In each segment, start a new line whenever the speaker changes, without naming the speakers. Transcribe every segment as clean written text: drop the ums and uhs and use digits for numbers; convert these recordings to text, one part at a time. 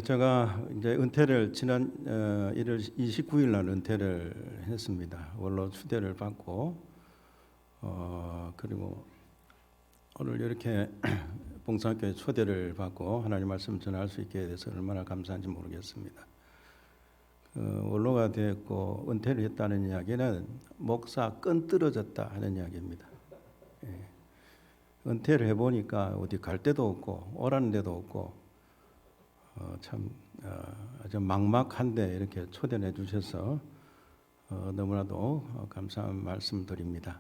제가 이제 은퇴를 지난 1월 29일 날 은퇴를 했습니다. 원로 추대를 받고 그리고 오늘 이렇게 봉사학교에 초대를 받고 하나님 말씀 전할 수 있게 돼서 얼마나 감사한지 모르겠습니다. 원로가 됐고 은퇴를 했다는 이야기는 목사 끈 떨어졌다 하는 이야기입니다. 은퇴를 해보니까 어디 갈 데도 없고 오라는 데도 없고 아주 막막한데 이렇게 초대해 주셔서 너무나도 감사한 말씀드립니다.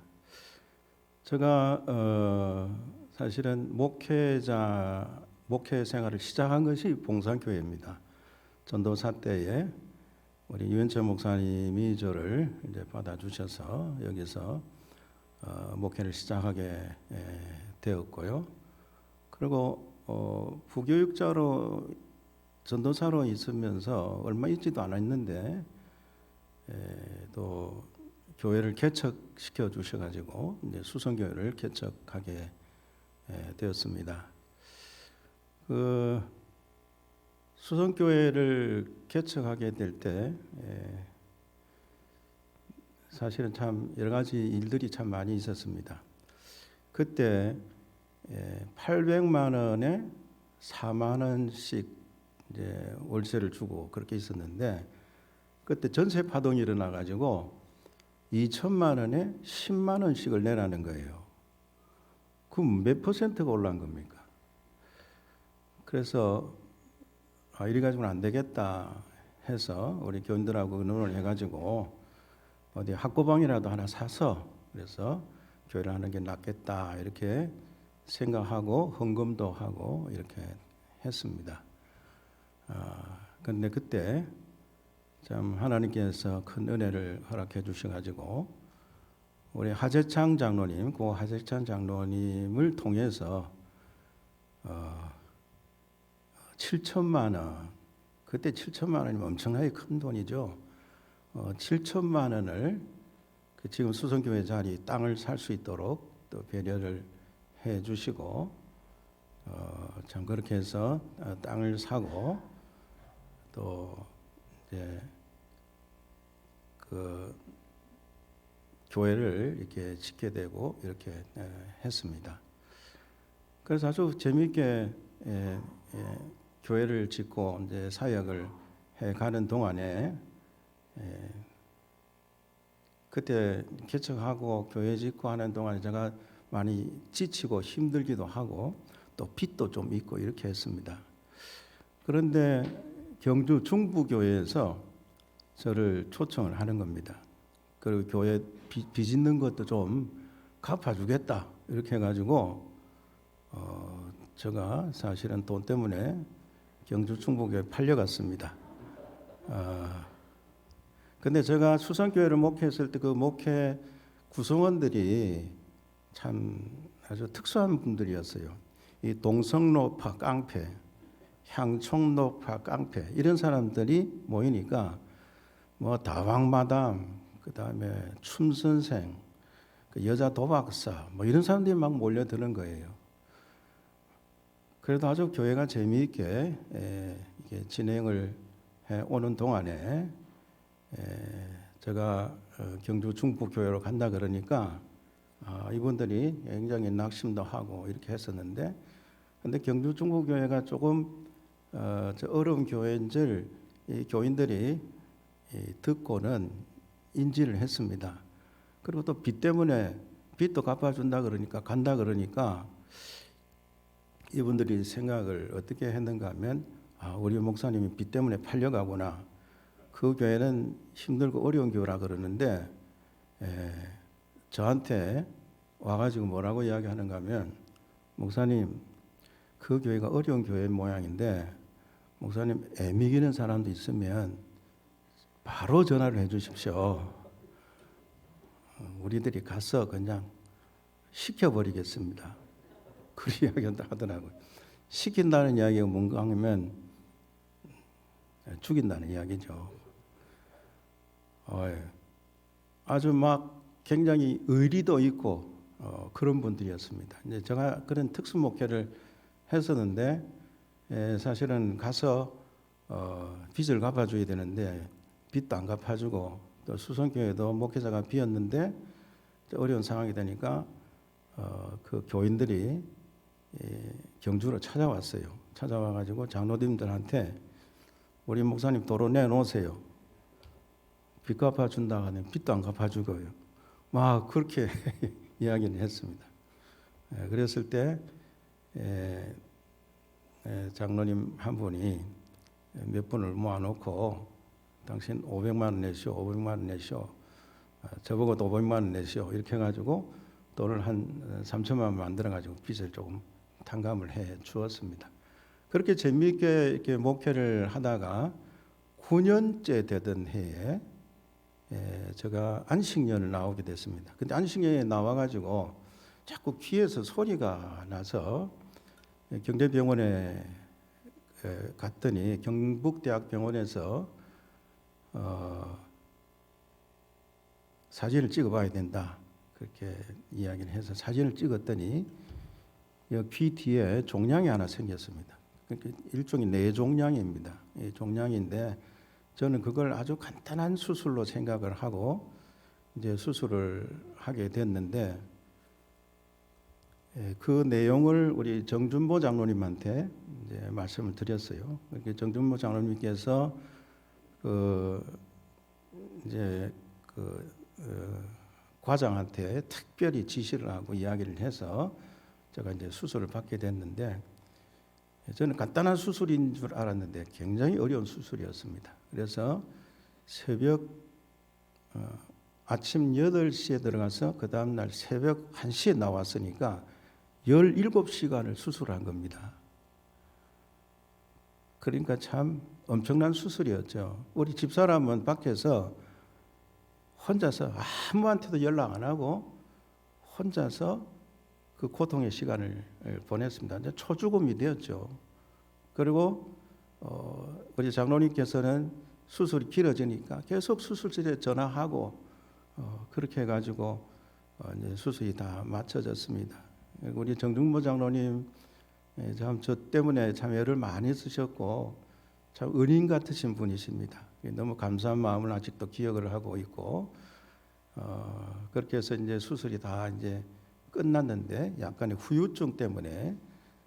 제가 사실은 목회 생활을 시작한 것이 봉사교회입니다. 전도사 때에 우리 유현철 목사님이 저를 이제 받아주셔서 여기서 목회를 시작하게 되었고요. 그리고 부교육자로 전도사로 있으면서 얼마 있지도 않았는데 또 교회를 개척시켜 주셔가지고 이제 수성교회를 개척하게 되었습니다. 그 수성교회를 개척하게 될 때 사실은 참 여러 가지 일들이 참 많이 있었습니다. 그때 800만 원에 4만 원씩 이제 월세를 주고 그렇게 있었는데 그때 전세 파동이 일어나 가지고 2천만 원에 10만 원씩을 내라는 거예요. 그럼 몇 퍼센트가 올라간 겁니까? 그래서 이리 가지고는 안 되겠다 해서 우리 교인들하고 의논을 해가지고 어디 학고방이라도 하나 사서 그래서 교회를 하는 게 낫겠다 이렇게 생각하고 헌금도 하고 이렇게 했습니다. 근데 그때 참 하나님께서 큰 은혜를 허락해 주셔가지고 우리 하재창 장로님, 그 하재창 장로님을 통해서 7천만 원, 그때 7천만 원이면 엄청나게 큰 돈이죠. 7천만 원을 그 지금 수성교회 자리 땅을 살 수 있도록 또 배려를 해 주시고 참 그렇게 해서 땅을 사고 또 이제 그 교회를 이렇게 짓게 되고 이렇게 했습니다. 그래서 아주 재미있게 교회를 짓고 이제 사역을 해 가는 동안에 그때 개척하고 교회 짓고 하는 동안에 제가 많이 지치고 힘들기도 하고 또 빚도 좀 있고 이렇게 했습니다. 그런데 경주 중부교회에서 저를 초청을 하는 겁니다. 그리고 교회 빚 있는 것도 좀 갚아주겠다 이렇게 해가지고 제가 사실은 돈 때문에 경주 중부교회 팔려갔습니다. 근데 제가 수성교회를 목회했을 때 그 목회 구성원들이 참 아주 특수한 분들이었어요. 이 동성로파 깡패, 향총로파 깡패 이런 사람들이 모이니까 뭐 다왕마담, 그 다음에 춤선생, 그 여자 도박사 뭐 이런 사람들이 막 몰려드는 거예요. 그래도 아주 교회가 재미있게 이게 진행을 해 오는 동안에 제가 경주 중부교회로 간다 그러니까 이분들이 굉장히 낙심도 하고 이렇게 했었는데 근데 경주 중부교회가 조금 어려운 교회인 줄 이 교인들이 듣고는 인지를 했습니다. 그리고 또 빚 때문에 빚도 갚아준다 그러니까 간다 그러니까 이분들이 생각을 어떻게 했는가 하면 우리 목사님이 빚 때문에 팔려가구나. 그 교회는 힘들고 어려운 교회라 그러는데 저한테 와가지고 뭐라고 이야기하는가 하면 목사님 그 교회가 어려운 교회 모양인데 목사님 애미 기는 사람도 있으면 바로 전화를 해 주십시오. 우리들이 가서 그냥 시켜버리겠습니다. 그 이야기 하더라고요. 시킨다는 이야기가 뭔가 하면 죽인다는 이야기죠. 아주 막 굉장히 의리도 있고 그런 분들이었습니다. 이제 제가 그런 특수 목회를 했었는데 사실은 가서 빚을 갚아줘야 되는데 빚도 안 갚아주고 또 수성교회도 목회자가 비었는데 어려운 상황이 되니까 그 교인들이 경주로 찾아왔어요. 찾아와가지고 장로님들한테 우리 목사님 도로 내놓으세요. 빚 갚아준다 하면 빚도 안 갚아주고요. 막 그렇게 이야기를 했습니다. 그랬을 때 장로님 한 분이 몇 분을 모아놓고 당신 500만 원 내시오, 500만 원 내시오, 저보고도 500만 원 내시오 이렇게 해가지고 돈을 한 3천만 원 만들어가지고 빚을 조금 탕감을 해 주었습니다. 그렇게 재미있게 이렇게 목회를 하다가 9년째 되던 해에 제가 안식년을 나오게 됐습니다. 근데 안식년에 나와가지고 자꾸 귀에서 소리가 나서 경대병원에 갔더니 경북대학병원에서 사진을 찍어봐야 된다 그렇게 이야기를 해서 사진을 찍었더니 귀 뒤에 종양이 하나 생겼습니다. 일종의 뇌종양입니다. 종양인데 저는 그걸 아주 간단한 수술로 생각을 하고 이제 수술을 하게 됐는데 그 내용을 우리 정준보 장로님한테 이제 말씀을 드렸어요. 정준보 장로님께서 과장한테 특별히 지시를 하고 이야기를 해서 제가 이제 수술을 받게 됐는데 저는 간단한 수술인 줄 알았는데 굉장히 어려운 수술이었습니다. 그래서 새벽 아침 8시에 들어가서 그 다음날 새벽 1시에 나왔으니까 17시간을 수술한 겁니다. 그러니까 참 엄청난 수술이었죠. 우리 집사람은 밖에서 혼자서 아무한테도 연락 안 하고 혼자서 그 고통의 시간을 보냈습니다. 이제 초죽음이 되었죠. 그리고 우리 장로님께서는 수술이 길어지니까 계속 수술실에 전화하고 그렇게 해가지고 이제 수술이 다 마쳐졌습니다. 우리 정중보 장로님 참 저 때문에 참 애를 많이 쓰셨고 참 은인 같으신 분이십니다. 너무 감사한 마음을 아직도 기억을 하고 있고 그렇게 해서 이제 수술이 다 이제 끝났는데 약간의 후유증 때문에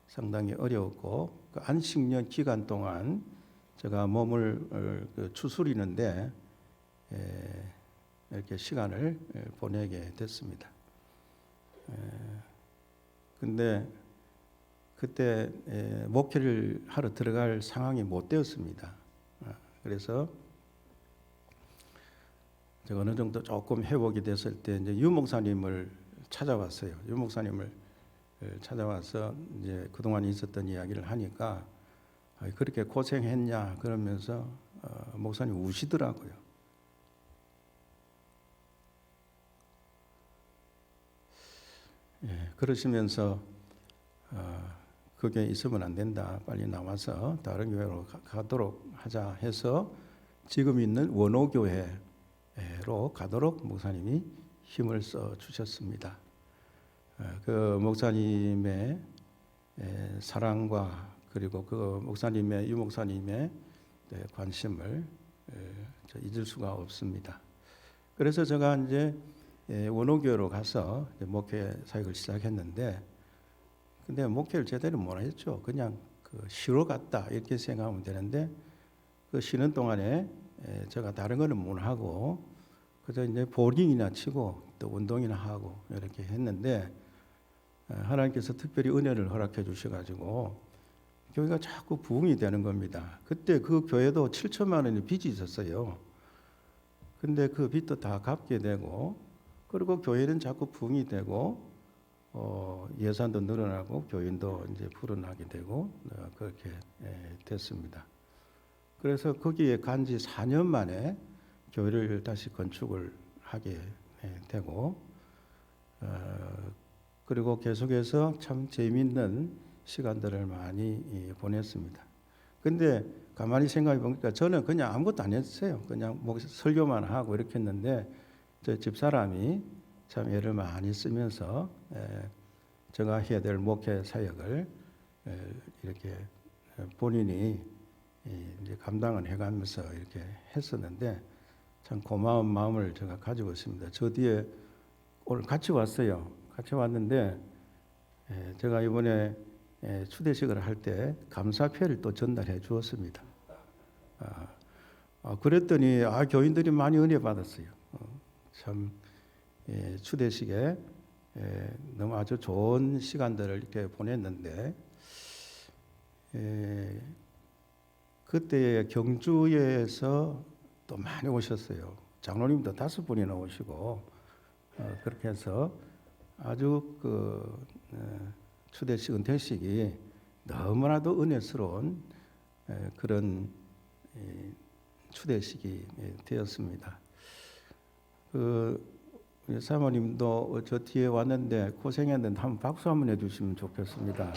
상당히 어려웠고 그 안식년 기간 동안 제가 몸을 추스리는데 이렇게 시간을 보내게 됐습니다. 근데 그때 목회를 하러 들어갈 상황이 못 되었습니다. 그래서 제가 어느 정도 조금 회복이 됐을 때 이제 유 목사님을 찾아왔어요. 유 목사님을 찾아와서 이제 그동안 있었던 이야기를 하니까 그렇게 고생했냐 그러면서 목사님 우시더라고요. 그러시면서 그게 있으면 안 된다. 빨리 나와서 다른 교회로 가도록 하자 해서 지금 있는 원호교회로 가도록 목사님이 힘을 써 주셨습니다. 그 목사님의 사랑과 그리고 그 목사님의 유 목사님의 관심을 잊을 수가 없습니다. 그래서 제가 이제 원호교회로 가서 목회 사역을 시작했는데 근데 목회를 제대로 못 했죠. 그냥 쉬러 갔다 이렇게 생각하면 되는데 그 쉬는 동안에 제가 다른 거는 못 하고 그저 이제 볼링이나 치고 또 운동이나 하고 이렇게 했는데 하나님께서 특별히 은혜를 허락해 주셔가지고 교회가 자꾸 부흥이 되는 겁니다. 그때 그 교회도 7천만 원의 빚이 있었어요. 근데 그 빚도 다 갚게 되고 그리고 교회는 자꾸 부흥이 되고 예산도 늘어나고 교인도 이제 불어나게 되고 그렇게 됐습니다. 그래서 거기에 간지 4년 만에 교회를 다시 건축을 하게 되고 그리고 계속해서 참 재미있는 시간들을 많이 보냈습니다. 근데 가만히 생각해 보니까 저는 그냥 아무것도 안 했어요. 그냥 설교만 하고 이렇게 했는데 저 집사람이 참 애를 많이 쓰면서 제가 해야 될 목회 사역을 이렇게 본인이 이제 감당을 해가면서 이렇게 했었는데 참 고마운 마음을 제가 가지고 있습니다. 저 뒤에 오늘 같이 왔어요. 같이 왔는데 제가 이번에 추대식을 할 때 감사패를 또 전달해 주었습니다. 그랬더니 교인들이 많이 은혜 받았어요. 참 추대식에 너무 아주 좋은 시간들을 이렇게 보냈는데 그때 경주에서 또 많이 오셨어요. 장로님도 5분이나 오시고 그렇게 해서 아주 그 추대식 은퇴식이 너무나도 은혜스러운 그런 추대식이 되었습니다. 사모님도 저 뒤에 왔는데 고생했는데 한번 박수 한번 해주시면 좋겠습니다.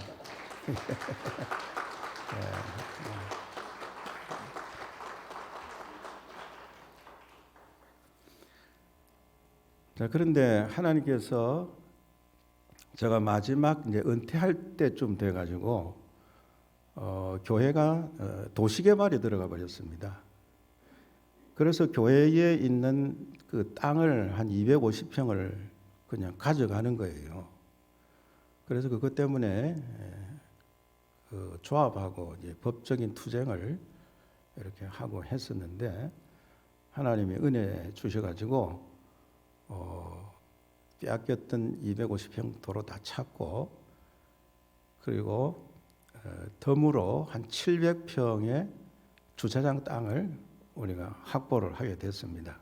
자, 그런데 하나님께서 제가 마지막 이제 은퇴할 때쯤 돼가지고 교회가 도시개발에 들어가 버렸습니다. 그래서 교회에 있는 그 땅을 한 250평을 그냥 가져가는 거예요. 그래서 그것 때문에 그 조합하고 이제 법적인 투쟁을 이렇게 하고 했었는데 하나님이 은혜 주셔가지고 빼앗겼던 250평 도로 다 찾고 그리고 덤으로 한 700평의 주차장 땅을 우리가 확보를 하게 됐습니다.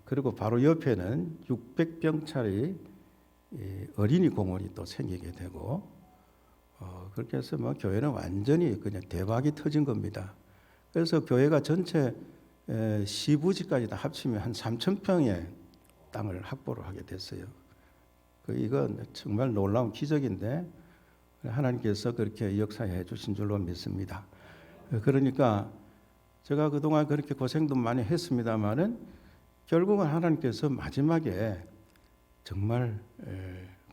그리고 바로 옆에는 600평짜리 어린이 공원이 또 생기게 되고 그렇게 해서 뭐 교회는 완전히 그냥 대박이 터진 겁니다. 그래서 교회가 전체 시부지까지 다 합치면 한 3,000평의 땅을 확보를 하게 됐어요. 이건 정말 놀라운 기적인데 하나님께서 그렇게 역사해 주신 줄로 믿습니다. 그러니까 제가 그동안 그렇게 고생도 많이 했습니다마는 결국은 하나님께서 마지막에 정말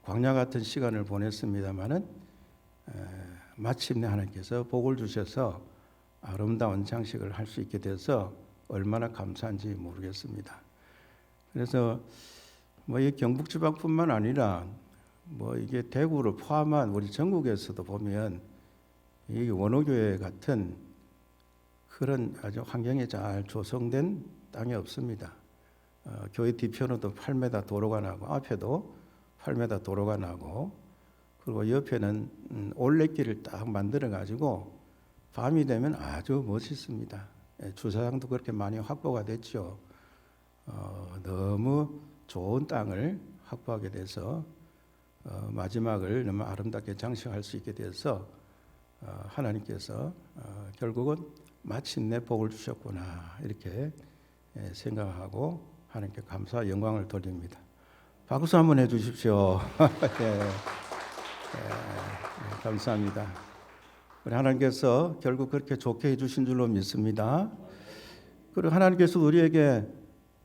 광야 같은 시간을 보냈습니다마는 마침내 하나님께서 복을 주셔서 아름다운 장식을 할 수 있게 돼서 얼마나 감사한지 모르겠습니다. 그래서 뭐 이 경북지방뿐만 아니라 뭐 이게 대구를 포함한 우리 전국에서도 보면 이 원호교회 같은 그런 아주 환경이 잘 조성된 땅이 없습니다. 교회 뒤편으로도 8m 도로가 나고 앞에도 8m 도로가 나고 그리고 옆에는 올레길을 딱 만들어 가지고 밤이 되면 아주 멋있습니다. 주차장도 그렇게 많이 확보가 됐죠. 너무 좋은 땅을 확보하게 돼서 마지막을 너무 아름답게 장식할 수 있게 돼서 하나님께서 결국은 마침내 복을 주셨구나 이렇게 생각하고 하나님께 감사 영광을 돌립니다. 박수 한번 해주십시오. 네, 감사합니다. 우리 하나님께서 결국 그렇게 좋게 해주신 줄로 믿습니다. 그리고 하나님께서 우리에게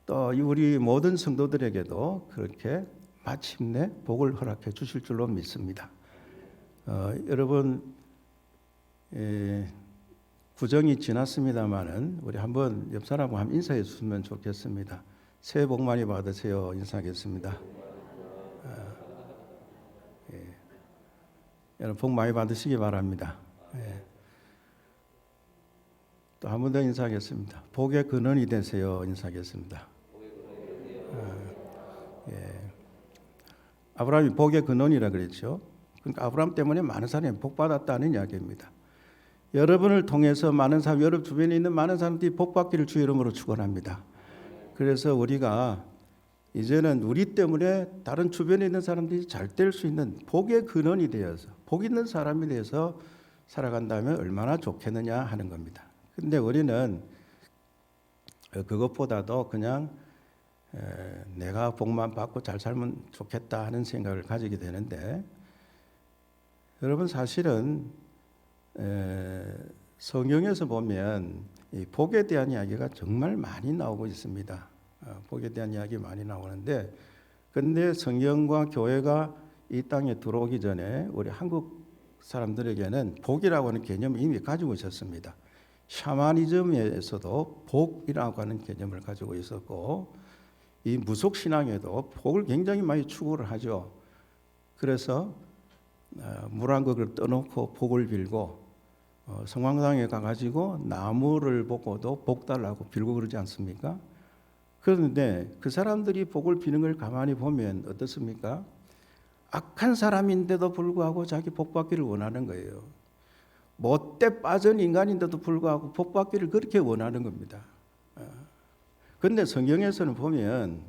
또 우리 모든 성도들에게도 그렇게 마침내 복을 허락해 주실 줄로 믿습니다. 여러분 구정이 지났습니다마는 우리 한번 옆 사람과 한번 인사해 주시면 좋겠습니다. 새해 복 많이 받으세요. 인사하겠습니다. 여러분 복 많이 받으시기 바랍니다. 또 한 번 더 인사하겠습니다. 복의 근원이 되세요. 인사하겠습니다. 아브라함이 복의 근원이라 그랬죠. 그러니까 아브라함 때문에 많은 사람이 복 받았다는 이야기입니다. 여러분을 통해서 많은 사람, 여러분 주변에 있는 많은 사람들이 복 받기를 주 이름으로 축원합니다. 그래서 우리가 이제는 우리 때문에 다른 주변에 있는 사람들이 잘 될 수 있는 복의 근원이 되어서 복 있는 사람이 되어서 살아간다면 얼마나 좋겠느냐 하는 겁니다. 근데 우리는 그것보다도 그냥 내가 복만 받고 잘 살면 좋겠다 하는 생각을 가지게 되는데 여러분 사실은 성경에서 보면 이 복에 대한 이야기가 정말 많이 나오고 있습니다. 복에 대한 이야기 많이 나오는데 근데 성경과 교회가 이 땅에 들어오기 전에 우리 한국 사람들에게는 복이라고 하는 개념을 이미 가지고 있었습니다. 샤머니즘에서도 복이라고 하는 개념을 가지고 있었고, 이 무속 신앙에도 복을 굉장히 많이 추구를 하죠. 그래서 물왕국을 떠놓고 복을 빌고, 성황당에 가가지고 나무를 보고도 복 달라고 빌고 그러지 않습니까? 그런데 그 사람들이 복을 비는 걸 가만히 보면 어떻습니까? 악한 사람인데도 불구하고 자기 복 받기를 원하는 거예요. 못돼 빠진 인간인데도 불구하고 복 받기를 그렇게 원하는 겁니다. 그런데 성경에서는 보면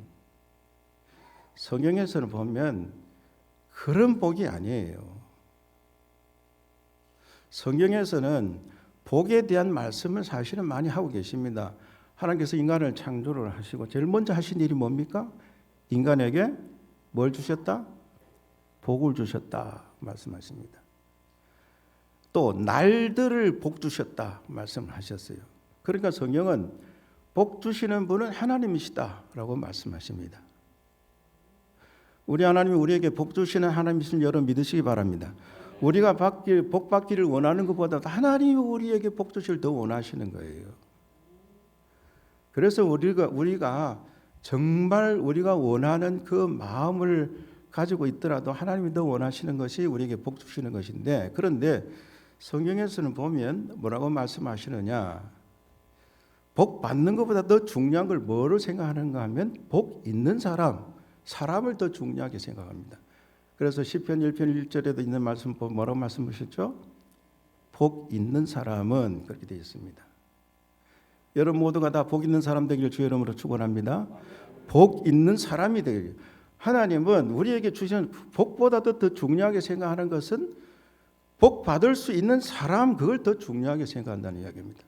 그런 복이 아니에요. 성경에서는 복에 대한 말씀을 사실은 많이 하고 계십니다. 하나님께서 인간을 창조를 하시고 제일 먼저 하신 일이 뭡니까? 인간에게 뭘 주셨다? 복을 주셨다 말씀하십니다. 또 날들을 복 주셨다 말씀을 하셨어요. 그러니까 성경은 복 주시는 분은 하나님이시다라고 말씀하십니다. 우리 하나님이 우리에게 복 주시는 하나님이신 여러분 믿으시기 바랍니다. 우리가 복 받기를 원하는 것보다 하나님이 우리에게 복 주시를 더 원하시는 거예요. 그래서 우리가 정말 우리가 원하는 그 마음을 가지고 있더라도 하나님이 더 원하시는 것이 우리에게 복 주시는 것인데, 그런데 성경에서는 보면 뭐라고 말씀하시느냐? 복 받는 것보다 더 중요한 걸 뭐로 생각하는가 하면 복 있는 사람을 더 중요하게 생각합니다. 그래서 시편 1편 1절에도 있는 말씀 뭐라고 말씀하셨죠? 복 있는 사람은 그렇게 되어 있습니다. 여러분 모두가 다 복 있는 사람 되기를 주의 이름으로 축원합니다. 복 있는 사람이 되길. 하나님은 우리에게 주신 복보다도 더 중요하게 생각하는 것은 복 받을 수 있는 사람, 그걸 더 중요하게 생각한다는 이야기입니다.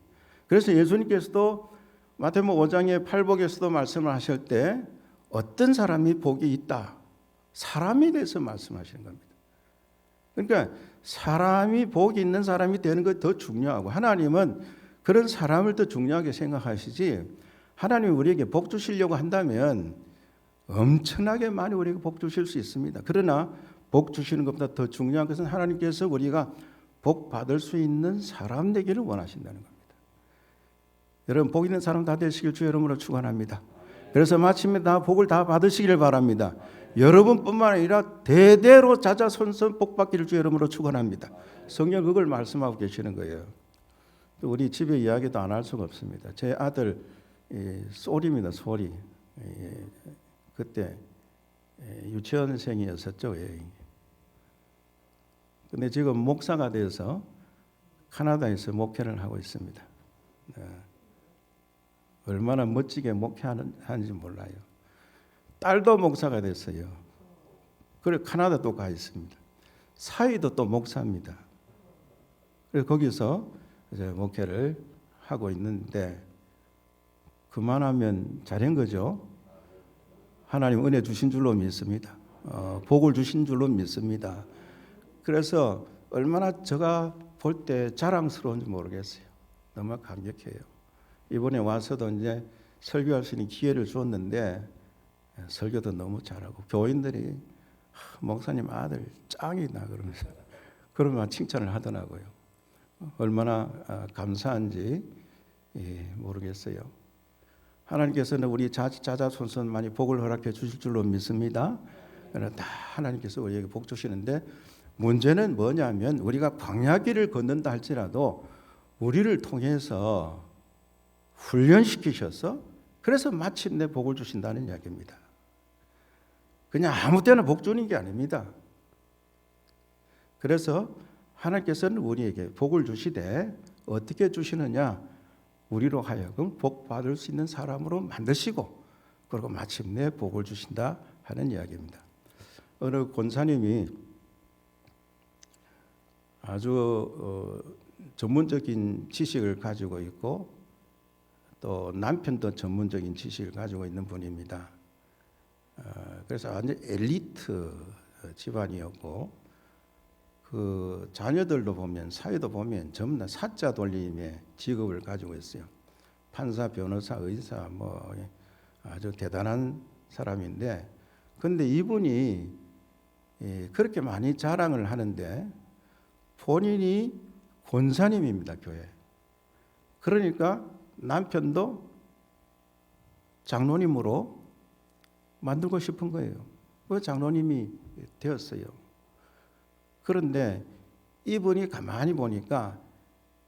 그래서 예수님께서도 마태복음 5장의 팔복에서도 말씀을 하실 때 어떤 사람이 복이 있다, 사람에 대해서 말씀하시는 겁니다. 그러니까 사람이 복이 있는 사람이 되는 것 더 중요하고, 하나님은 그런 사람을 더 중요하게 생각하시지, 하나님이 우리에게 복 주시려고 한다면 엄청나게 많이 우리에게 복 주실 수 있습니다. 그러나 복 주시는 것보다 더 중요한 것은 하나님께서 우리가 복 받을 수 있는 사람 되기를 원하신다는 겁니다. 여러분 복 있는 사람 다 되시길 주의 이름으로 축원합니다. 그래서 마침내 다 복을 다 받으시기를 바랍니다. 여러분뿐만 아니라 대대로 자자손손 복 받기를 주의 이름으로 축원합니다. 성경 그걸 말씀하고 계시는 거예요. 우리 집에 이야기도 안 할 수가 없습니다. 제 아들 소리입니다. 소리. 그때 유치원생이었었죠. 근데 지금 목사가 돼서 캐나다에서 목회를 하고 있습니다. 얼마나 멋지게 목회하는지 몰라요. 딸도 목사가 됐어요. 그리고 캐나다도 가 있습니다. 사위도 또 목사입니다. 그래서 거기서 이제 목회를 하고 있는데, 그만하면 잘한 거죠. 하나님 은혜 주신 줄로 믿습니다. 복을 주신 줄로 믿습니다. 그래서 얼마나 제가 볼 때 자랑스러운지 모르겠어요. 너무 감격해요. 이번에 와서도 이제 설교할 수 있는 기회를 주었는데 설교도 너무 잘하고, 교인들이 목사님 아들 짱이다 그러면서 그러면 칭찬을 하더라고요. 얼마나 감사한지 모르겠어요. 하나님께서는 우리 자자손손 많이 복을 허락해 주실 줄로 믿습니다. 그러나 다 하나님께서 우리에게 복 주시는데, 문제는 뭐냐면 우리가 광야길을 걷는다 할지라도 우리를 통해서 훈련시키셔서 그래서 마침내 복을 주신다는 이야기입니다. 그냥 아무 때나 복 주는 게 아닙니다. 그래서 하나님께서는 우리에게 복을 주시되 어떻게 주시느냐? 우리로 하여금 복 받을 수 있는 사람으로 만드시고, 그리고 마침내 복을 주신다 하는 이야기입니다. 어느 권사님이 아주 전문적인 지식을 가지고 있고 또 남편도 전문적인 지식을 가지고 있는 분입니다. 그래서 완전 엘리트 집안이었고, 그 자녀들도 보면 사회도 보면 전부 다 사자 돌림의 직업을 가지고 있어요. 판사, 변호사, 의사 뭐 아주 대단한 사람인데, 근데 이분이 그렇게 많이 자랑을 하는데 본인이 권사님입니다, 교회. 그러니까 남편도 장로님으로 만들고 싶은 거예요. 그 장로님이 되었어요. 그런데 이분이 가만히 보니까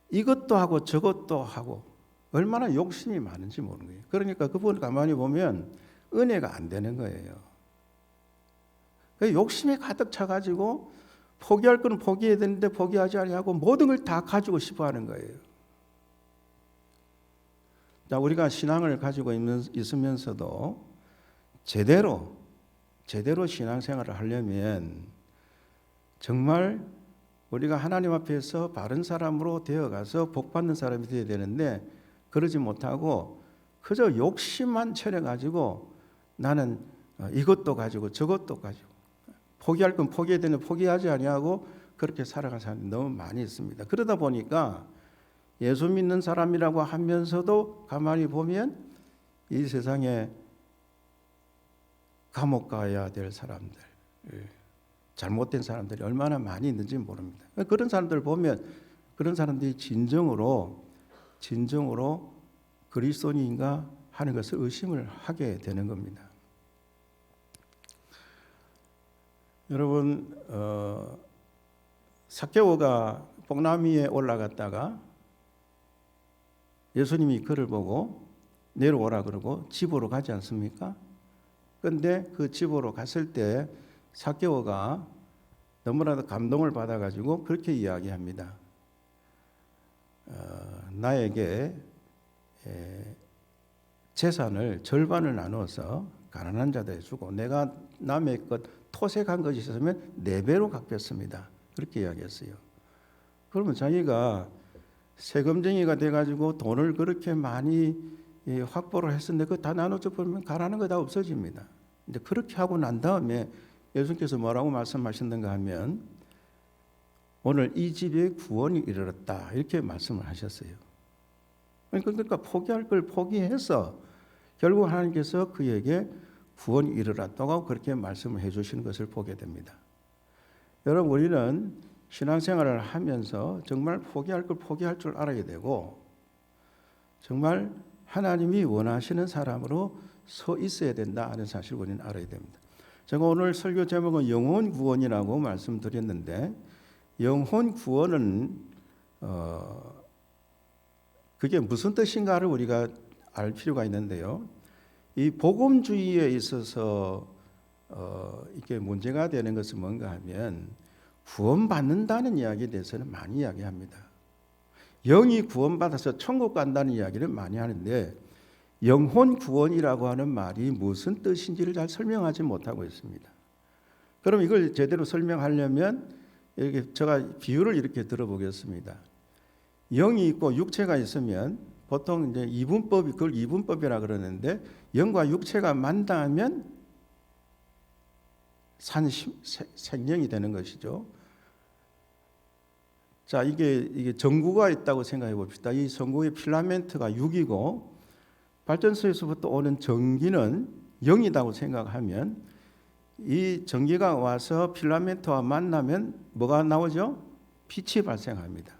이것도 하고 저것도 하고 얼마나 욕심이 많은지 모르는 거예요. 그러니까 그분 가만히 보면 은혜가 안 되는 거예요. 욕심이 가득 차가지고 포기할 건 포기해야 되는데 포기하지 아니하고 모든 걸 다 가지고 싶어 하는 거예요. 자, 우리가 신앙을 가지고 있으면서도 제대로 신앙생활을 하려면 정말 우리가 하나님 앞에서 바른 사람으로 되어가서 복받는 사람이 되어야 되는데 그러지 못하고 그저 욕심만 차려가지고 나는 이것도 가지고 저것도 가지고 포기할 건 포기해야 되는데 포기하지 아니하고 그렇게 살아가는 사람이 너무 많이 있습니다. 그러다 보니까 예수 믿는 사람이라고 하면서도 가만히 보면 이 세상에 감옥 가야 될 사람들, 잘못된 사람들이 얼마나 많이 있는지 모릅니다. 그런 사람들 보면 그런 사람들이 진정으로 그리스도인인가 하는 것을 의심을 하게 되는 겁니다. 여러분, 삭개오가 뽕나무에 올라갔다가 예수님이 그를 보고 내려오라 그러고 집으로 가지 않습니까? 그런데 그 집으로 갔을 때 삭개오가 너무나도 감동을 받아가지고 그렇게 이야기합니다. 나에게 재산을 절반을 나누어서 가난한 자들에게 주고 내가 남의 것 토색한 것이 있었으면 4배로 갚겠습니다. 그렇게 이야기했어요. 그러면 자기가 세금쟁이가 돼가지고 돈을 그렇게 많이 확보를 했었는데 그거 다 나눠줘 버리면 가라는 거 다 없어집니다. 이제 그렇게 하고 난 다음에 예수님께서 뭐라고 말씀하셨는가 하면 오늘 이 집에 구원이 이르렀다 이렇게 말씀을 하셨어요. 그러니까 포기할 걸 포기해서 결국 하나님께서 그에게 구원이 이르렀다고 그렇게 말씀을 해주시는 것을 보게 됩니다. 여러분, 우리는 신앙생활을 하면서 정말 포기할 걸 포기할 줄 알아야 되고 정말 하나님이 원하시는 사람으로 서 있어야 된다 하는 사실을 우리는 알아야 됩니다. 제가 오늘 설교 제목은 영혼 구원이라고 말씀드렸는데 영혼 구원은 그게 무슨 뜻인가를 우리가 알 필요가 있는데요. 이 복음주의에 있어서 이게 문제가 되는 것은 뭔가 하면 구원받는다는 이야기에 대해서는 많이 이야기합니다. 영이 구원받아서 천국 간다는 이야기를 많이 하는데 영혼 구원이라고 하는 말이 무슨 뜻인지를 잘 설명하지 못하고 있습니다. 그럼 이걸 제대로 설명하려면 이렇게 제가 비유를 이렇게 들어보겠습니다. 영이 있고 육체가 있으면 보통 이제 이분법이 그걸 이분법이라 그러는데 영과 육체가 만나면 생명이 되는 것이죠. 자, 이게 전구가 있다고 생각해 봅시다. 이 전구의 필라멘트가 6이고 발전소에서부터 오는 전기는 0이라고 생각하면 이 전기가 와서 필라멘트와 만나면 뭐가 나오죠? 빛이 발생합니다.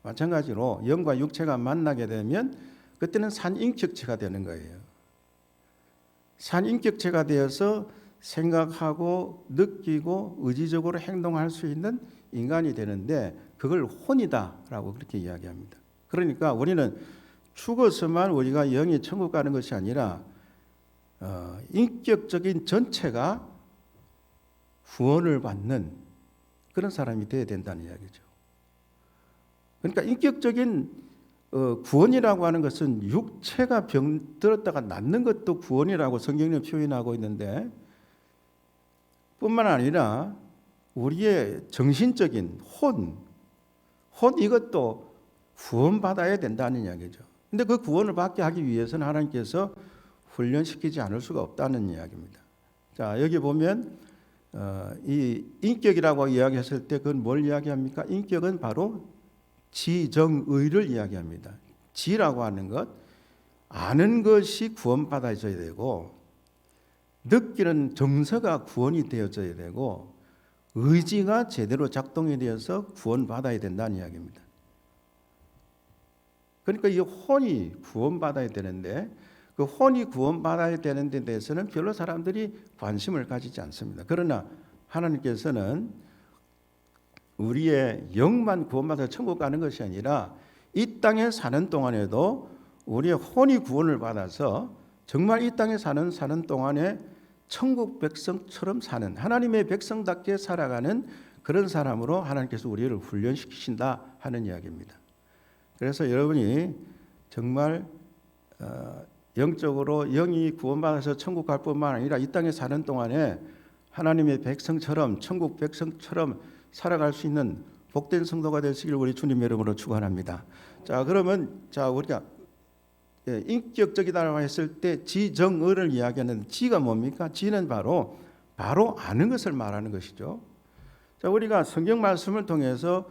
마찬가지로 영과 육체가 만나게 되면 그때는 산인격체가 되는 거예요. 산인격체가 되어서 생각하고 느끼고 의지적으로 행동할 수 있는 인간이 되는데 그걸 혼이다라고 그렇게 이야기합니다. 그러니까 우리는 죽어서만 우리가 영이 천국 가는 것이 아니라 인격적인 전체가 구원을 받는 그런 사람이 되어야 된다는 이야기죠. 그러니까 인격적인 구원이라고 하는 것은 육체가 병들었다가 낫는 것도 구원이라고 성경에 표현하고 있는데 뿐만 아니라 우리의 정신적인 혼 이것도 구원받아야 된다는 이야기죠. 근데 그 구원을 받게 하기 위해서는 하나님께서 훈련시키지 않을 수가 없다는 이야기입니다. 자, 여기 보면 이 인격이라고 이야기했을 때 그건 뭘 이야기합니까? 인격은 바로 지정의를 이야기합니다. 지라고 하는 것, 아는 것이 구원받아져야 되고 느끼는 정서가 구원이 되어져야 되고 의지가 제대로 작동이 되어서 구원받아야 된다는 이야기입니다. 그러니까 이 혼이 구원받아야 되는데 그 혼이 구원받아야 되는 데 대해서는 별로 사람들이 관심을 가지지 않습니다. 그러나 하나님께서는 우리의 영만 구원받아 천국 가는 것이 아니라 이 땅에 사는 동안에도 우리의 혼이 구원을 받아서 정말 이 땅에 사는 동안에 천국 백성처럼 사는 하나님의 백성답게 살아가는 그런 사람으로 하나님께서 우리를 훈련시키신다 하는 이야기입니다. 그래서 여러분이 정말 영적으로 영이 구원받아서 천국 갈 뿐만 아니라 이 땅에 사는 동안에 하나님의 백성처럼 천국 백성처럼 살아갈 수 있는 복된 성도가 되시길 우리 주님 이름으로 축원합니다. 자, 그러면 우리가 인격적이다라고 했을 때 지정의를 이야기하는 지가 뭡니까? 지는 바로 아는 것을 말하는 것이죠. 자, 우리가 성경 말씀을 통해서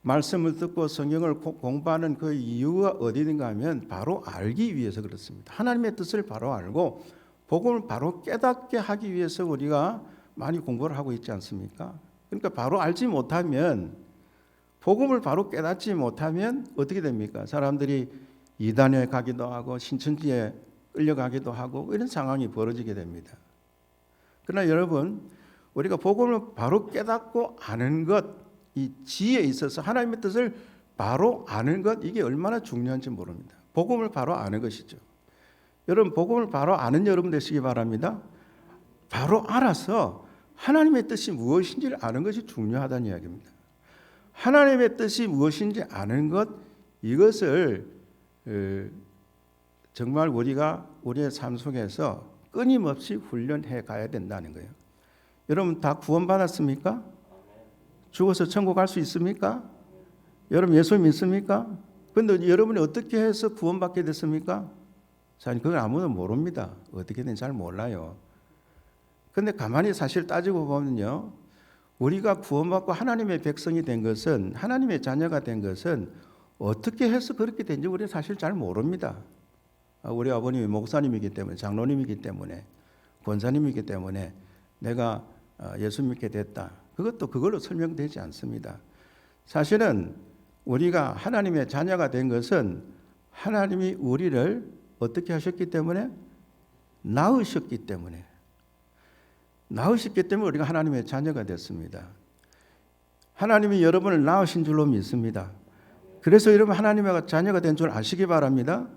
말씀을 듣고 성경을 공부하는 그 이유가 어디인가 하면 바로 알기 위해서 그렇습니다. 하나님의 뜻을 바로 알고 복음을 바로 깨닫게 하기 위해서 우리가 많이 공부를 하고 있지 않습니까? 그러니까 바로 알지 못하면 복음을 바로 깨닫지 못하면 어떻게 됩니까? 사람들이 이단에 가기도 하고 신천지에 끌려가기도 하고 이런 상황이 벌어지게 됩니다. 그러나 여러분, 우리가 복음을 바로 깨닫고 아는 것, 이 지혜에 있어서 하나님의 뜻을 바로 아는 것, 이게 얼마나 중요한지 모릅니다. 복음을 바로 아는 것이죠. 여러분, 복음을 바로 아는 여러분 되시기 바랍니다. 바로 알아서 하나님의 뜻이 무엇인지를 아는 것이 중요하다는 이야기입니다. 하나님의 뜻이 무엇인지 아는 것, 이것을 정말 우리가 우리의 삶 속에서 끊임없이 훈련해 가야 된다는 거예요. 여러분 다 구원받았습니까? 죽어서 천국 갈 수 있습니까? 여러분 예수 믿습니까? 그런데 여러분이 어떻게 해서 구원받게 됐습니까? 사실 그걸 아무도 모릅니다. 어떻게 된지 잘 몰라요. 그런데 가만히 사실 따지고 보면요, 우리가 구원받고 하나님의 백성이 된 것은, 하나님의 자녀가 된 것은 어떻게 해서 그렇게 된지 우리는 사실 잘 모릅니다. 우리 아버님이 목사님이기 때문에, 장로님이기 때문에, 권사님이기 때문에 내가 예수 믿게 됐다, 그것도 그걸로 설명되지 않습니다. 사실은 우리가 하나님의 자녀가 된 것은 하나님이 우리를 어떻게 하셨기 때문에? 낳으셨기 때문에 우리가 하나님의 자녀가 됐습니다. 하나님이 여러분을 낳으신 줄로 믿습니다. 그래서 여러분 하나님의 자녀가 된 줄 아시기 바랍니다.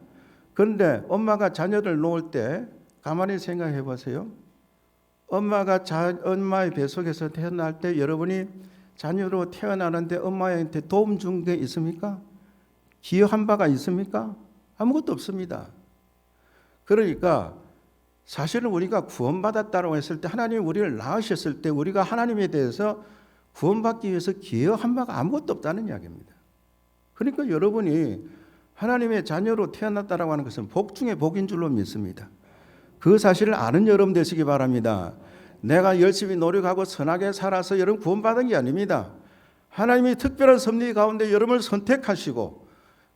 그런데 엄마가 자녀를 놓을 때 가만히 생각해 보세요. 엄마가 엄마의 뱃속에서 태어날 때 여러분이 자녀로 태어나는데 엄마한테 도움 준 게 있습니까? 기여한 바가 있습니까? 아무것도 없습니다. 그러니까 사실은 우리가 구원받았다고 했을 때, 하나님이 우리를 낳으셨을 때 우리가 하나님에 대해서 구원받기 위해서 기여한 바가 아무것도 없다는 이야기입니다. 그러니까 여러분이 하나님의 자녀로 태어났다라고 하는 것은 복 중에 복인 줄로 믿습니다. 그 사실을 아는 여러분 되시기 바랍니다. 내가 열심히 노력하고 선하게 살아서 여러분 구원받은 게 아닙니다. 하나님이 특별한 섭리 가운데 여러분을 선택하시고,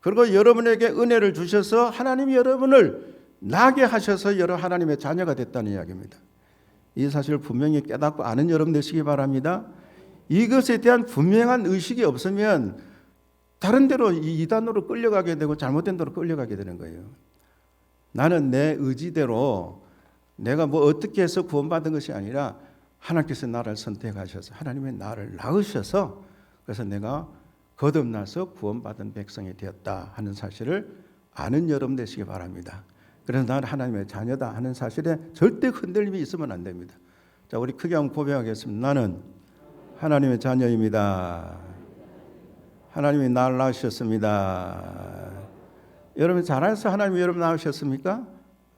그리고 여러분에게 은혜를 주셔서 하나님이 여러분을 나게 하셔서 여러 하나님의 자녀가 됐다는 이야기입니다. 이 사실을 분명히 깨닫고 아는 여러분 되시기 바랍니다. 이것에 대한 분명한 의식이 없으면 다른 데로 이단으로 끌려가게 되고 잘못된 데로 끌려가게 되는 거예요. 나는 내 의지대로 내가 뭐 어떻게 해서 구원받은 것이 아니라 하나님께서 나를 선택하셔서 하나님의 나를 낳으셔서, 그래서 내가 거듭나서 구원받은 백성이 되었다 하는 사실을 아는 여러분 되시기 바랍니다. 그래서 나는 하나님의 자녀다 하는 사실에 절대 흔들림이 있으면 안 됩니다. 자, 우리 크게 한번 고백하겠습니다. 나는 하나님의 자녀입니다. 하나님이 나를 낳으셨습니다. 여러분 잘해서 하나님이 여러분 낳으셨습니까?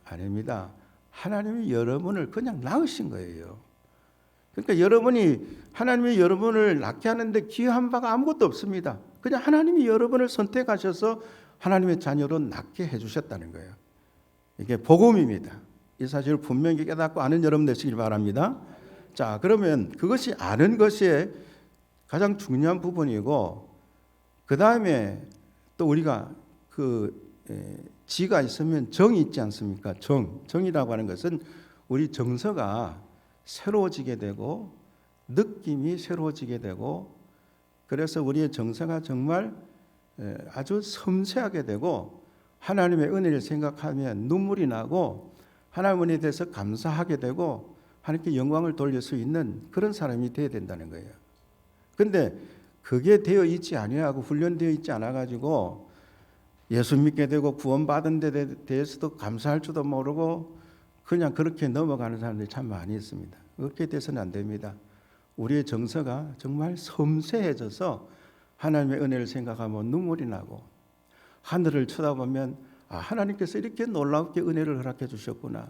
아닙니다. 하나님이 여러분을 그냥 낳으신 거예요. 그러니까 여러분이 하나님이 여러분을 낳게 하는데 기여한 바가 아무것도 없습니다. 그냥 하나님이 여러분을 선택하셔서 하나님의 자녀로 낳게 해주셨다는 거예요. 이게 복음입니다. 이 사실을 분명히 깨닫고 아는 여러분 되시길 바랍니다. 자, 그러면 그것이 아는 것이 가장 중요한 부분이고, 그 다음에 또 우리가 지가 있으면 정이 있지 않습니까? 정이라고 하는 것은 우리 정서가 새로워지게 되고 느낌이 새로워지게 되고, 그래서 우리의 정서가 정말 아주 섬세하게 되고, 하나님의 은혜를 생각하면 눈물이 나고, 하나님에 대해서 감사하게 되고, 하나님께 영광을 돌릴 수 있는 그런 사람이 되어야 된다는 거예요. 근데 그게 되어 있지 아니하고 훈련되어 있지 않아 가지고 예수 믿게 되고 구원받은 데 대해서도 감사할 줄도 모르고 그냥 그렇게 넘어가는 사람들이 참 많이 있습니다. 그렇게 돼서는 안 됩니다. 우리의 정서가 정말 섬세해져서 하나님의 은혜를 생각하면 눈물이 나고, 하늘을 쳐다보면 하나님께서 이렇게 놀랍게 은혜를 허락해 주셨구나.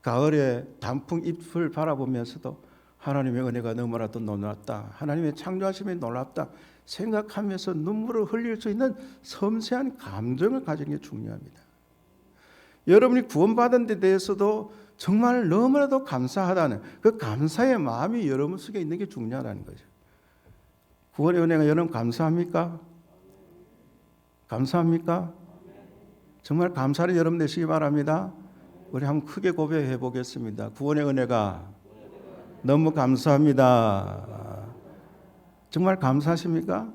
가을에 단풍 잎을 바라보면서도 하나님의 은혜가 너무나도 놀랍다, 하나님의 창조하심이 놀랍다 생각하면서 눈물을 흘릴 수 있는 섬세한 감정을 가지는 게 중요합니다. 여러분이 구원받은 데 대해서도 정말 너무나도 감사하다는 그 감사의 마음이 여러분 속에 있는 게 중요하다는 거죠. 구원의 은혜가 여러분 감사합니까? 감사합니까? 정말 감사를 여러분 되시기 바랍니다. 우리 한번 크게 고백해 보겠습니다. 구원의 은혜가 너무 감사합니다. 정말 감사하십니까?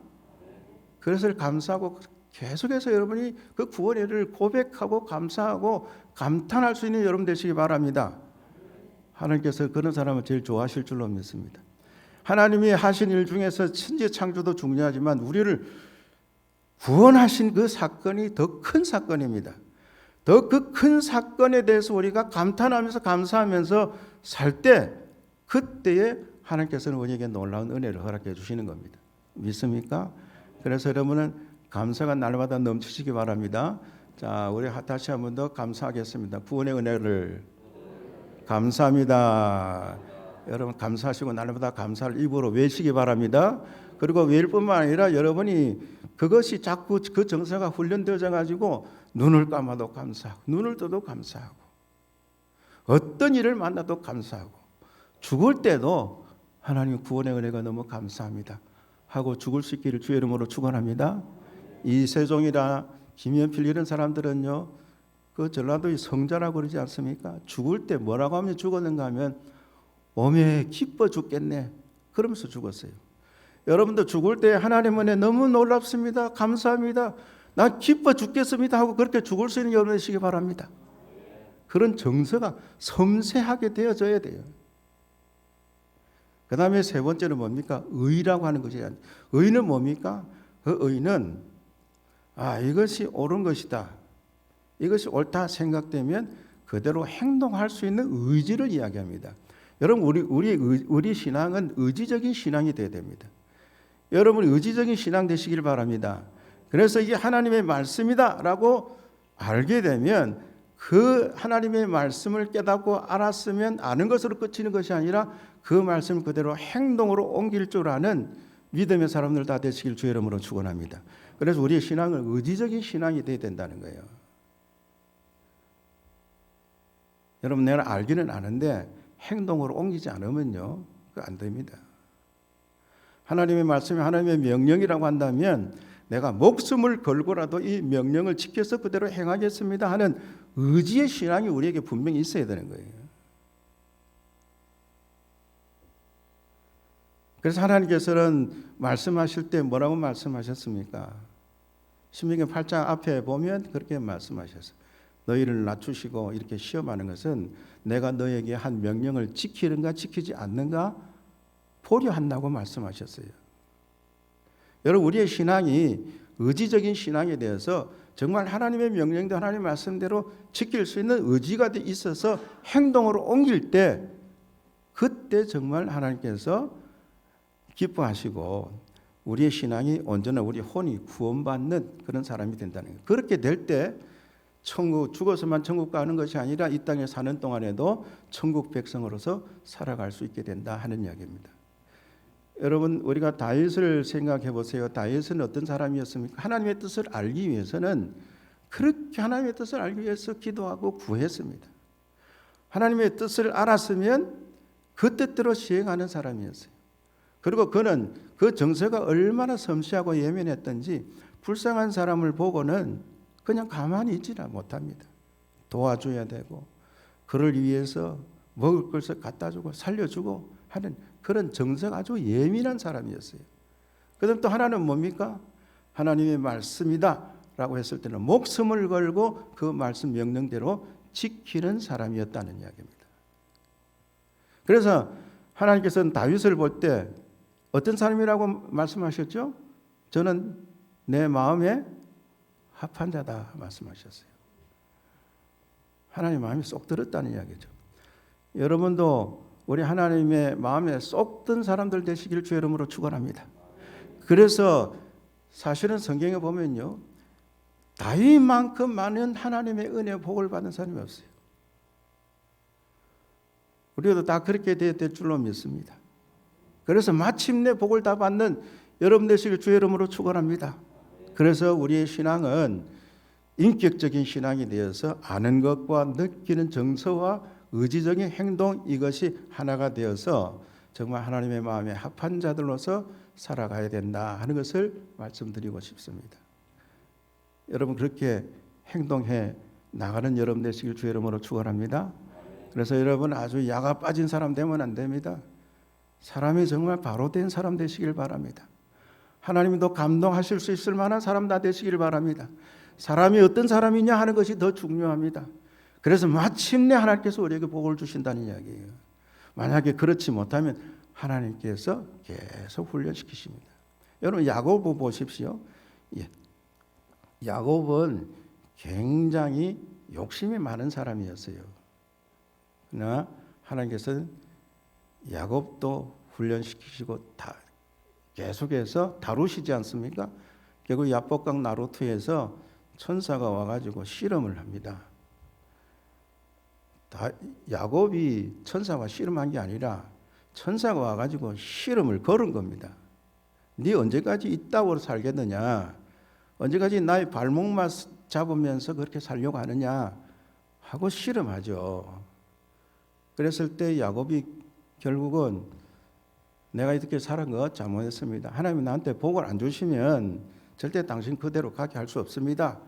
그래서 감사하고 계속해서 여러분이 그 구원의 은혜를 고백하고 감사하고 감탄할 수 있는 여러분 되시기 바랍니다. 하나님께서 그런 사람을 제일 좋아하실 줄로 믿습니다. 하나님이 하신 일 중에서 천지 창조도 중요하지만 우리를 구원하신 그 사건이 더 큰 사건입니다. 더 그 큰 사건에 대해서 우리가 감탄하면서 감사하면서 살 때, 그때에 하나님께서는 우리에게 놀라운 은혜를 허락해 주시는 겁니다. 믿습니까? 그래서 여러분은 감사가 날마다 넘치시기 바랍니다. 자, 우리 다시 한 번 더 감사하겠습니다. 구원의 은혜를 감사합니다. 여러분 감사하시고 날마다 감사를 입으로 외치기 바랍니다. 그리고 외일 뿐만 아니라 여러분이 그것이 자꾸 그 정서가 훈련되어져 가지고 눈을 감아도 감사하고 눈을 떠도 감사하고 어떤 일을 만나도 감사하고 죽을 때도 하나님 구원의 은혜가 너무 감사합니다 하고 죽을 수 있기를 주의 이름으로 축원합니다. 이세종이나 김연필 이런 사람들은요, 그 전라도의 성자라고 그러지 않습니까? 죽을 때 뭐라고 하면 죽었는가 하면 오메 기뻐 죽겠네 그러면서 죽었어요. 여러분도 죽을 때 하나님 은혜 너무 놀랍습니다, 감사합니다, 난 기뻐 죽겠습니다 하고 그렇게 죽을 수 있는 여러분 되시기 바랍니다. 그런 정서가 섬세하게 되어져야 돼요. 그 다음에 세 번째는 뭡니까? 의라고 하는 것이 아니에요. 의는 뭡니까? 그 의는 이것이 옳은 것이다, 이것이 옳다 생각되면 그대로 행동할 수 있는 의지를 이야기합니다. 여러분 우리 신앙은 의지적인 신앙이 되어야 됩니다. 여러분 의지적인 신앙 되시길 바랍니다. 그래서 이게 하나님의 말씀이다라고 알게 되면 그 하나님의 말씀을 깨닫고 알았으면 아는 것으로 그치는 것이 아니라 그 말씀을 그대로 행동으로 옮길 줄 아는 믿음의 사람들 다 되시길 주의 이름으로 축원합니다. 그래서 우리의 신앙은 의지적인 신앙이 되어야 된다는 거예요. 여러분 내가 알기는 아는데 행동으로 옮기지 않으면요, 그거 안 됩니다. 하나님의 말씀이 하나님의 명령이라고 한다면 내가 목숨을 걸고라도 이 명령을 지켜서 그대로 행하겠습니다 하는 의지의 신앙이 우리에게 분명히 있어야 되는 거예요. 그래서 하나님께서는 말씀하실 때 뭐라고 말씀하셨습니까? 신명기 8장 앞에 보면 그렇게 말씀하셨어요. 너희를 낮추시고 이렇게 시험하는 것은 내가 너에게 한 명령을 지키는가 지키지 않는가 보려 한다고 말씀하셨어요. 여러분 우리의 신앙이 의지적인 신앙에 대해서 정말 하나님의 명령도 하나님의 말씀대로 지킬 수 있는 의지가 있어서 행동으로 옮길 때 그때 정말 하나님께서 기뻐하시고 우리의 신앙이 온전한 우리 혼이 구원받는 그런 사람이 된다는 거예요. 그렇게 될 때 천국, 죽어서만 천국 가는 것이 아니라 이 땅에 사는 동안에도 천국 백성으로서 살아갈 수 있게 된다 하는 이야기입니다. 여러분 우리가 다윗을 생각해 보세요. 다윗은 어떤 사람이었습니까? 하나님의 뜻을 알기 위해서는 그렇게 하나님의 뜻을 알기 위해서 기도하고 구했습니다. 하나님의 뜻을 알았으면 그 뜻대로 시행하는 사람이었어요. 그리고 그는 그 정서가 얼마나 섬세하고 예민했던지 불쌍한 사람을 보고는 그냥 가만히 있지를 못합니다. 도와줘야 되고 그를 위해서 먹을 것을 갖다 주고 살려주고 하는 그런 정서가 아주 예민한 사람이었어요. 그다음 또 하나는 뭡니까? 하나님의 말씀이다 라고 했을 때는 목숨을 걸고 그 말씀 명령대로 지키는 사람이었다는 이야기입니다. 그래서 하나님께서는 다윗을 볼 때 어떤 사람이라고 말씀하셨죠? 저는 내 마음에 합한 자다 말씀하셨어요. 하나님 마음이 쏙 들었다는 이야기죠. 여러분도 우리 하나님의 마음에 쏙 든 사람들 되시길 주의 이름으로 축원합니다. 그래서 사실은 성경에 보면요, 다윗만큼 많은 하나님의 은혜 복을 받은 사람이 없어요. 우리도 다 그렇게 될 줄로 믿습니다. 그래서 마침내 복을 다 받는 여러분 되시길 주의 이름으로 축원합니다. 그래서 우리의 신앙은 인격적인 신앙이 되어서 아는 것과 느끼는 정서와 의지적인 행동, 이것이 하나가 되어서 정말 하나님의 마음에 합한 자들로서 살아가야 된다 하는 것을 말씀드리고 싶습니다. 여러분 그렇게 행동해 나가는 여러분 되시길 주의 이름으로 축원합니다. 그래서 여러분 아주 야가 빠진 사람 되면 안 됩니다. 사람이 정말 바로 된 사람 되시길 바랍니다. 하나님도 감동하실 수 있을 만한 사람 다 되시길 바랍니다. 사람이 어떤 사람이냐 하는 것이 더 중요합니다. 그래서 마침내 하나님께서 우리에게 복을 주신다는 이야기예요. 만약에 그렇지 못하면 하나님께서 계속 훈련시키십니다. 여러분 야고보 보십시오. 야고보는 굉장히 욕심이 많은 사람이었어요. 그러나 하나님께서는 야곱도 훈련시키시고 계속해서 다루시지 않습니까? 결국 야복강 나루트에서 천사가 와가지고 실험을 합니다. 야곱이 천사와 실험한 게 아니라 천사가 와가지고 실험을 걸은 겁니다. 네 언제까지 이따구로 살겠느냐? 언제까지 나의 발목만 잡으면서 그렇게 살려고 하느냐? 하고 실험하죠. 그랬을 때 야곱이 결국은 내가 이렇게 살은 거 잘못했습니다. 하나님이 나한테 복을 안 주시면 절대 당신 그대로 가게 할 수 없습니다.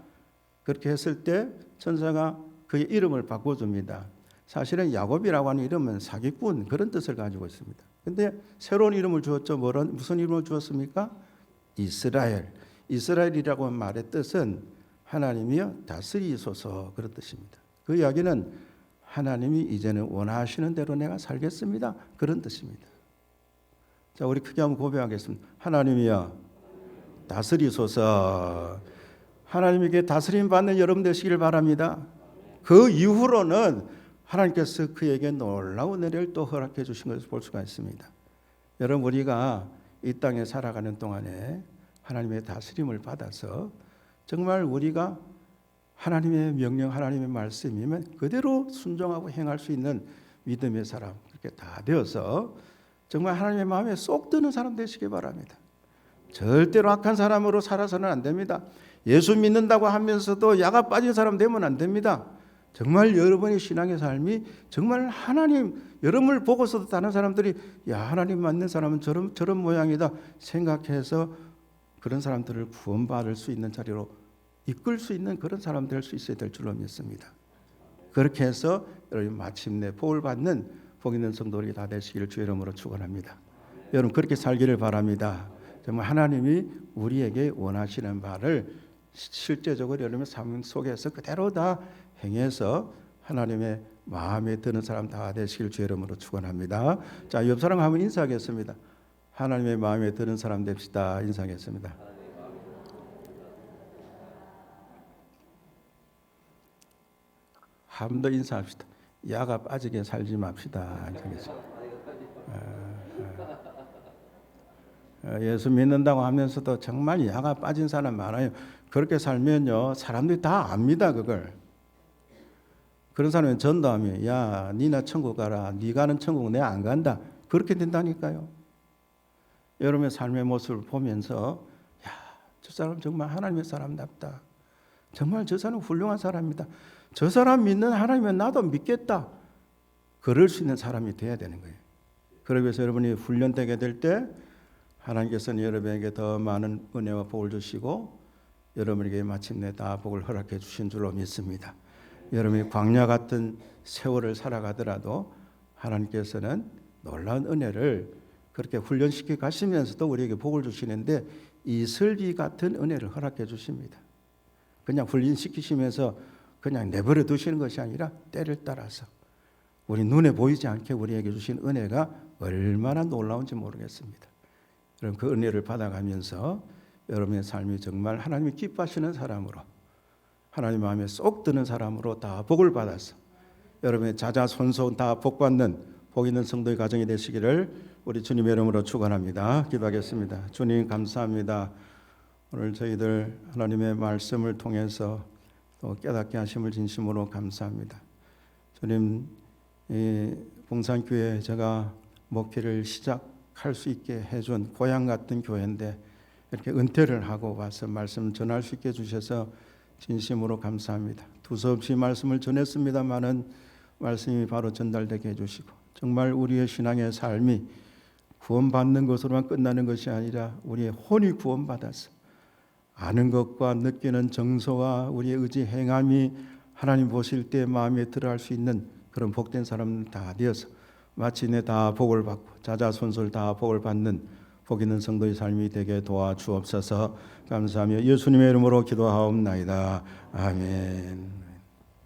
그렇게 했을 때 천사가 그의 이름을 바꿔줍니다. 사실은 야곱이라고 하는 이름은 사기꾼 그런 뜻을 가지고 있습니다. 근데 새로운 이름을 주었죠. 무슨 이름을 주었습니까? 이스라엘. 이스라엘이라고 하는 말의 뜻은 하나님이여 다스리소서 그런 뜻입니다. 그 이야기는 하나님이 이제는 원하시는 대로 내가 살겠습니다. 그런 뜻입니다. 자, 우리 크게 한번 고백하겠습니다. 하나님이여 다스리소서. 하나님에게 다스림 받는 여러분 되시길 바랍니다. 그 이후로는 하나님께서 그에게 놀라운 은혜를 또 허락해 주신 것을 볼 수가 있습니다. 여러분 우리가 이 땅에 살아가는 동안에 하나님의 다스림을 받아서 정말 우리가 하나님의 명령, 하나님의 말씀이면 그대로 순종하고 행할 수 있는 믿음의 사람 그렇게 다 되어서 정말 하나님의 마음에 쏙 드는 사람 되시기 바랍니다. 절대로 악한 사람으로 살아서는 안 됩니다. 예수 믿는다고 하면서도 야가 빠진 사람 되면 안 됩니다. 정말 여러분의 신앙의 삶이 정말 하나님, 여러분을 보고서도 다른 사람들이 야 하나님 맞는 사람은 저런 모양이다 생각해서 그런 사람들을 구원받을 수 있는 자리로 이끌 수 있는 그런 사람 될 수 있어야 될 줄로 믿습니다. 그렇게 해서 여러분 마침내 복을 받는 복 있는 성도들이 다 되시기를 주의 이름으로 축원합니다. 여러분 그렇게 살기를 바랍니다. 정말 하나님이 우리에게 원하시는 바를 실제적으로 여러분의 삶 속에서 그대로 다 행해서 하나님의 마음에 드는 사람 다 되시길 주의 이름으로 축원합니다. 자, 옆 사람 한번 인사하겠습니다. 하나님의 마음에 드는 사람 됩시다. 인사하겠습니다. 한 번 더 인사합시다. 야가 빠지게 살지 맙시다. 인사하겠습니다. 예수 믿는다고 하면서도 정말 야가 빠진 사람 많아요. 그렇게 살면요 사람들이 다 압니다. 그걸. 그런 사람은 전도하면 야 니나 천국 가라. 니 가는 천국 내가 안 간다. 그렇게 된다니까요. 여러분의 삶의 모습을 보면서 야 저 사람 정말 하나님의 사람답다. 정말 저 사람 훌륭한 사람이다. 저 사람 믿는 하나님은 나도 믿겠다. 그럴 수 있는 사람이 돼야 되는 거예요. 그러기 위해서 여러분이 훈련되게 될 때 하나님께서는 여러분에게 더 많은 은혜와 복을 주시고 여러분에게 마침내 다 복을 허락해 주신 줄로 믿습니다. 여러분이 광야 같은 세월을 살아가더라도 하나님께서는 놀라운 은혜를 그렇게 훈련시켜 가시면서도 우리에게 복을 주시는데 이슬비 같은 은혜를 허락해 주십니다. 그냥 훈련시키시면서 그냥 내버려 두시는 것이 아니라 때를 따라서 우리 눈에 보이지 않게 우리에게 주신 은혜가 얼마나 놀라운지 모르겠습니다. 여러분 그 은혜를 받아가면서 여러분의 삶이 정말 하나님이 기뻐하시는 사람으로 하나님 마음에 쏙 드는 사람으로 다 복을 받아서 여러분의 자자손손 다 복받는 복 있는 성도의 가정이 되시기를 우리 주님의 이름으로 축원합니다. 기도하겠습니다. 주님 감사합니다. 오늘 저희들 하나님의 말씀을 통해서 또 깨닫게 하심을 진심으로 감사합니다. 주님 이 봉산교회 제가 목회를 시작할 수 있게 해준 고향 같은 교회인데 이렇게 은퇴를 하고 와서 말씀 전할 수 있게 해주셔서 진심으로 감사합니다. 두서없이 말씀을 전했습니다마는 말씀이 바로 전달되게 해주시고 정말 우리의 신앙의 삶이 구원받는 것으로만 끝나는 것이 아니라 우리의 혼이 구원받아서 아는 것과 느끼는 정서와 우리의 의지 행함이 하나님 보실 때 마음에 들어할 수 있는 그런 복된 사람 다 되어서 마침내 다 복을 받고 자자손손 다 복을 받는 복 있는 성도의 삶이 되게 도와주옵소서. 감사하며 예수님의 이름으로 기도하옵나이다. 아멘.